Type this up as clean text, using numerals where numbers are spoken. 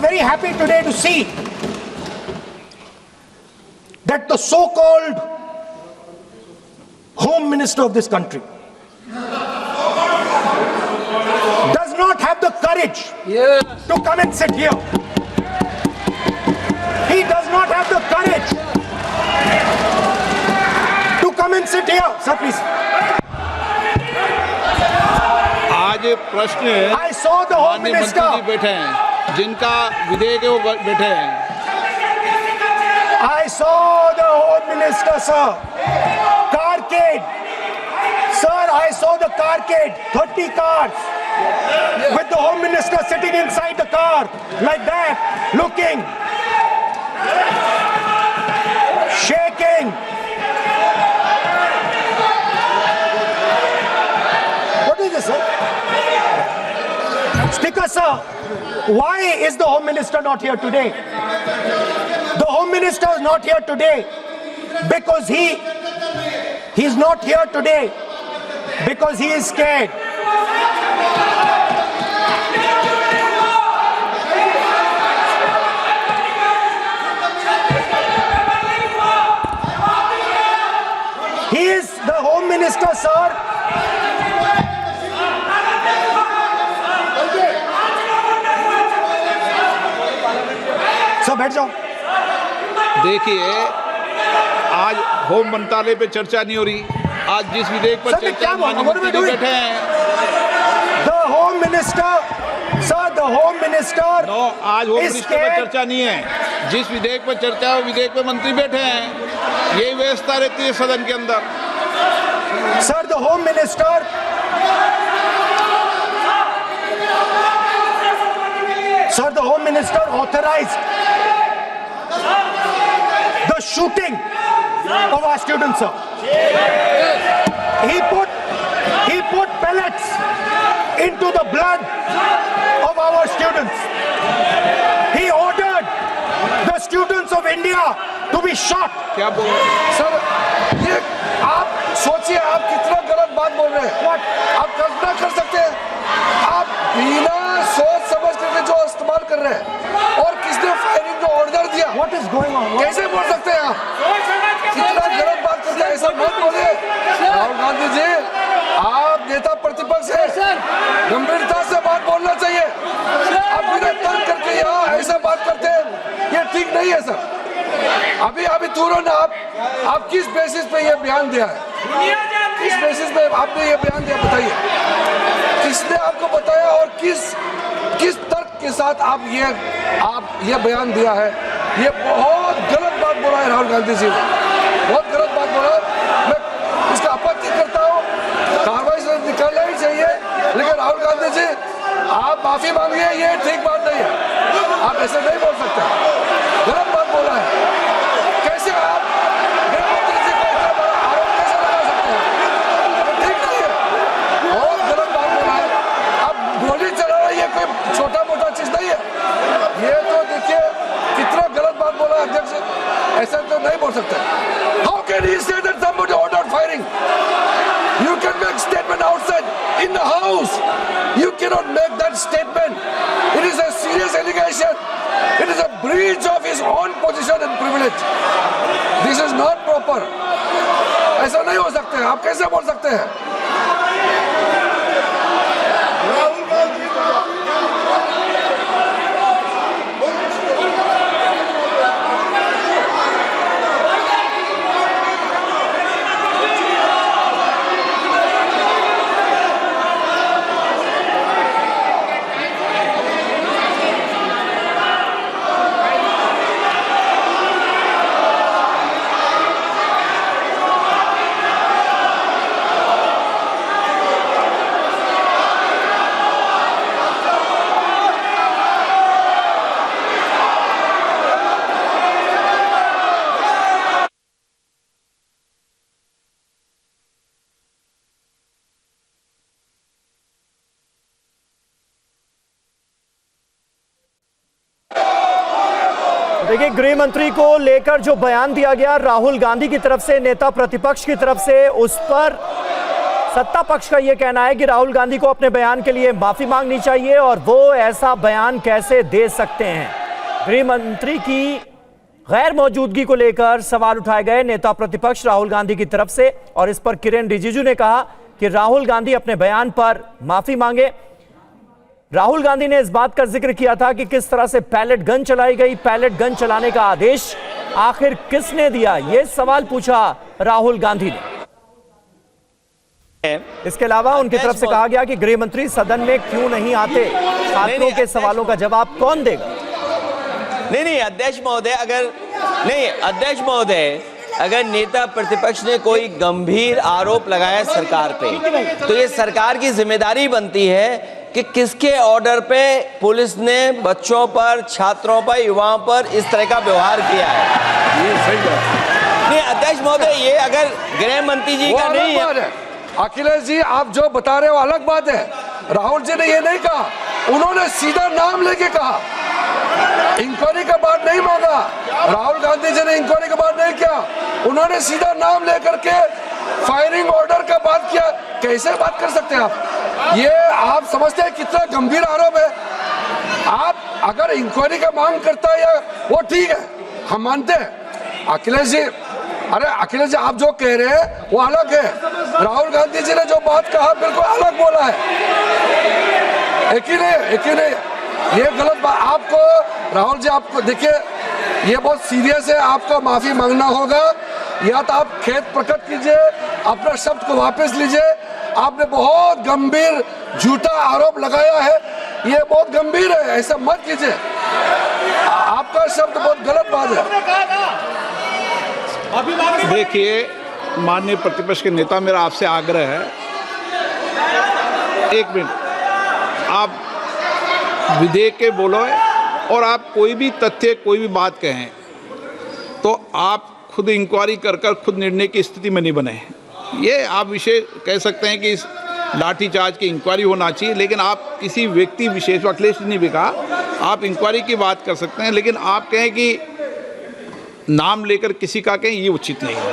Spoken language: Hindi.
very happy today to see that the so-called Home Minister of this country does not have the courage to come and sit here. He does not have the courage to come and sit here. Sir, please. आज प्रश्न है, I saw the Home माननीय मंत्री जी Minister. बैठे हैं, जिनका विधेयक है वो बैठे हैं। I saw the Home Minister, sir. Carcade. Sir, I saw the carcade. 30 cars. With the Home Minister sitting inside the car. Like that. Looking. Shaking. What is this, sir? Speaker, sir. Why is the Home Minister not here today? The Home Minister is not here today because he's not here today because he is scared. He is the Home Minister, sir. Sir बैठ जाओ। देखिए, आज होम मंत्रालय पे चर्चा नहीं हो रही। आज जिस विधेयक पर चर्चा माननीय मंत्री जी बैठे हैं। The Home Minister, sir, the Home Minister. No, आज होम मिनिस्टर पर चर्चा नहीं है। जिस विधेयक पर चर्चा है वो विधेयक पे मंत्री बैठे हैं। यही व्यवस्था रहती है सदन के अंदर। Sir, the Home Minister. Sir, the Home Minister authorized the shooting of our students, sir. He put pellets into the blood of our students. He ordered the students of India to be shot. क्या बोल रहे हैं? सर, ये आप सोचिए, आप कितना गलत बात बोल रहे हैं। आप कल्पना कर सकते हैं, आप बिना सोच समझ करके जो इस्तेमाल कर रहे हैं और किसने फायरिंग का ऑर्डर दिया, What is going on? कैसे बोल सकते हैं आप? कितना गलत बात करते हैं, ऐसा मत बोलिए। राहुल गांधी जी, आप नेता प्रतिपक्ष हैं, गंभीरता से बात बोलना चाहिए। आप बिना तर्क करके यहाँ ऐसा बात करते हैं, ये ठीक नहीं है सर। अभी तुरंत आप किस बेसिस पे ये बयान दिया है? किस बेसिस पे आपने ये बयान दिया, बताइए। किसने आपको बताया और किस तर्क के साथ आप ये बयान दिया है? ये बहुत गलत बात बोला है राहुल गांधी जी, बहुत गलत बात बोला। मैं इसका आपत्ति करता हूँ, कार्रवाई से निकालना ही चाहिए। लेकिन राहुल गांधी जी, आप माफी मांगिए, ये ठीक बात नहीं है। आप ऐसे नहीं बोल सकते, गलत बात बोला है। कैसे आप गृहमंत्री जी को इतना बड़ा आरोप कैसे लगा सकते हैं? ठीक नहीं है, बहुत गलत बात बोला है। आप गोली चलाना ये कोई छोटा मोटा चीज नहीं है। ये तो देखिए कितना गलत बात बोला अध्यक्ष, ऐसा तो नहीं बोल सकते। How can he say that somebody ordered firing? You can make statement outside in the house. You cannot make that statement. It is a serious allegation. It is a breach of his own position and privilege. This is not proper. ऐसा नहीं हो सकते हैं, आप कैसे बोल सकते हैं? देखिए, गृह मंत्री को लेकर जो बयान दिया गया राहुल गांधी की तरफ से, नेता प्रतिपक्ष की तरफ से, उस पर सत्ता पक्ष का यह कहना है कि राहुल गांधी को अपने बयान के लिए माफी मांगनी चाहिए और वो ऐसा बयान कैसे दे सकते हैं। गृह मंत्री की गैर मौजूदगी को लेकर सवाल उठाए गए नेता प्रतिपक्ष राहुल गांधी की तरफ से, और इस पर किरेन रिजिजू ने कहा कि राहुल गांधी अपने बयान पर माफी मांगे। राहुल गांधी ने इस बात का जिक्र किया था कि किस तरह से पैलेट गन चलाई गई, पैलेट गन चलाने का आदेश आखिर किसने दिया, यह सवाल पूछा राहुल गांधी ने। इसके अलावा उनकी तरफ से कहा गया कि गृह मंत्री सदन में क्यों नहीं आते, छात्रों के सवालों का जवाब कौन देगा। नहीं अध्यक्ष महोदय अगर नेता प्रतिपक्ष ने कोई गंभीर आरोप लगाया सरकार पे, तो ये सरकार की जिम्मेदारी बनती है कि किसके ऑर्डर पे पुलिस ने बच्चों पर, छात्रों पर, युवाओं पर इस तरह का व्यवहार किया है। ये सही बात नहीं अध्यक्ष महोदय, ये अगर गृह मंत्री जी का नहीं है। अखिलेश जी, आप जो बता रहे हो अलग बात है। राहुल जी ने ये नहीं कहा, उन्होंने सीधा नाम लेके कहा, इंक्वायरी का बात नहीं मांगा। राहुल गांधी जी ने इंक्वायरी का बात नहीं किया, उन्होंने सीधा नाम लेकर के फायरिंग ऑर्डर का बात किया। कैसे बात कर सकते हैं आप? ये आप समझते हैं कितना गंभीर आरोप है? आप अगर इंक्वायरी का मांग करता है या वो ठीक है, हम मानते हैं। अखिलेश जी, अरे अखिलेश जी, आप जो कह रहे हैं वो अलग है, राहुल गांधी जी ने जो बात कहा बिल्कुल अलग बोला है। एक ही नहीं, ये गलत बात। आपको राहुल जी, आपको देखिए ये बहुत सीरियस है, आपको माफी मांगना होगा, या तो आप खेद प्रकट कीजिए, अपना शब्द को वापस लीजिए। आपने बहुत गंभीर झूठा आरोप लगाया है, ये बहुत गंभीर है, ऐसा मत कीजिए। आपका शब्द बहुत गलत बात है। देखिए माननीय प्रतिपक्ष के नेता, मेरा आपसे आग्रह है, एक मिनट आप विधेयक के बोलो और आप कोई भी तथ्य, कोई भी बात कहें तो आप खुद इंक्वायरी कर खुद निर्णय की स्थिति में नहीं बने। ये आप विषय कह सकते हैं कि इस लाठीचार्ज की इंक्वायरी होना चाहिए, लेकिन आप किसी व्यक्ति विशेष, अखिलेश ने भी कहा, आप इंक्वायरी की बात कर सकते हैं, लेकिन आप कहें कि नाम लेकर किसी का कहें, ये उचित नहीं है।